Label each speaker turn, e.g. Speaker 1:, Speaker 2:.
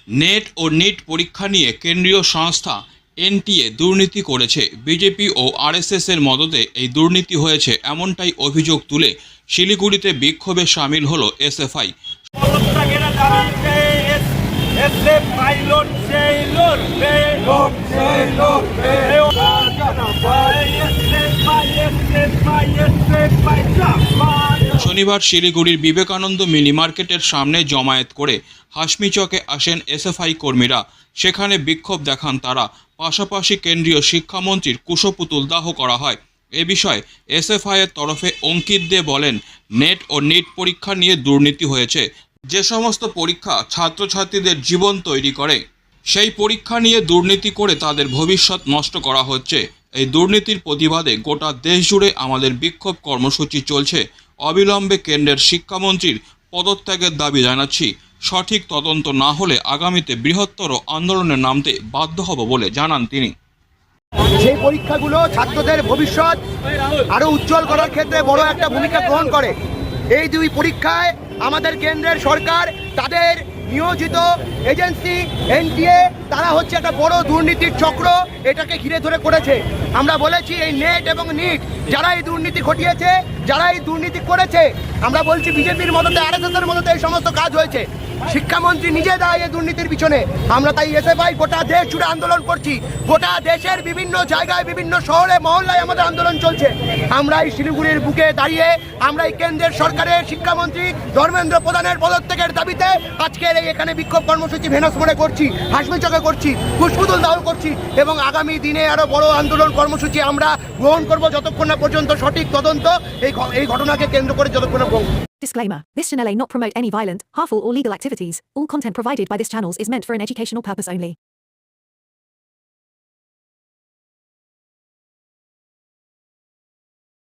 Speaker 1: Net ও NEET পরীক্ষা নিয়ে কেন্দ্রীয় সংস্থা এনটিএ দুর্নীতি করেছে। বিজেপি ও আরএসএস এর মদতে এই দুর্নীতি হয়েছে এমনটাই অভিযোগ তুলে শিলিগুড়িতে বিক্ষোভে সামিল হলো এসএফআই। শনিবার শিলিগুড়ির বিবেকানন্দ মিনি মার্কেটের সামনে জমায়েত করে হাসমি চকে আসেন এসএফআই কর্মীরা। সেখানে বিক্ষোভ দেখান তারা। পাশাপাশি কেন্দ্রীয় শিক্ষামন্ত্রীর কুশপুতুল দাহ করা হয়। এ বিষয়ে এসএফআই এর তরফে অঙ্কিত দে বলেন, নেট ও নিট পরীক্ষা নিয়ে দুর্নীতি হয়েছে। যে সমস্ত পরীক্ষা ছাত্রছাত্রীদের জীবন তৈরি করে, সেই পরীক্ষা নিয়ে দুর্নীতি করে তাদের ভবিষ্যৎ নষ্ট করা হচ্ছে। এই দুর্নীতির প্রতিবাদে গোটা দেশ জুড়ে আমাদের বিক্ষোভ কর্মসূচি চলছে। অবিলম্বে কেন্দ্রের শিক্ষামন্ত্রীর পদত্যাগের দাবি জানাচ্ছি। সঠিক তদন্ত না হলে আগামীতে বৃহত্তর আন্দোলনে নামতে বাধ্য হব বলে জানান তিনি।
Speaker 2: সেই পরীক্ষাগুলো ছাত্রদের ভবিষ্যৎ আরো উজ্জ্বল করার ক্ষেত্রে বড় একটা ভূমিকা গ্রহণ করে। এই দুই পরীক্ষায় আমাদের কেন্দ্রের সরকার তাদের নিয়োজিত এজেন্সি এনটিএ তারা হচ্ছে একটা বড় দুর্নীতির চক্র, এটাকে ঘিরে ধরে করেছে। আমরা বলেছি এই নেট এবং নিট যারা এই দুর্নীতি ঘটিয়েছে, যারা এই দুর্নীতি করেছে, আমরা বলছি বিজেপির মদতে আরএসএস এর মদতে এই সমস্ত কাজ হয়েছে। শিক্ষামন্ত্রী নিজে দায়ী এই দুর্নীতির পিছনে। আমরা তাই এসএফআই গোটা দেশ জুড়ে আন্দোলন করছি। গোটা দেশের বিভিন্ন জায়গায় বিভিন্ন শহরে মহল্লায় আমাদের আন্দোলন চলছে। আমরা এই শিলিগুড়ির বুকে দাঁড়িয়ে আমরা এই কেন্দ্রের সরকারের শিক্ষামন্ত্রী ধর্মেন্দ্র প্রধানের পদত্যাগের দাবিতে আজকের এই এখানে বিক্ষোভ কর্মসূচি ভেনস মোড়ে করছি, হাসমি চকে করছি, কুশপুতুল দাহ করছি এবং আগামী দিনে আরো বড় আন্দোলন কর্মসূচি আমরা গ্রহণ করব যতক্ষণ না পর্যন্ত সঠিক তদন্ত এই ঘটনাকে কেন্দ্র করে যতক্ষণ না।
Speaker 3: Disclaimer. This channel may not promote any violent, harmful or legal activities. All content provided by this channel is meant for an educational purpose only.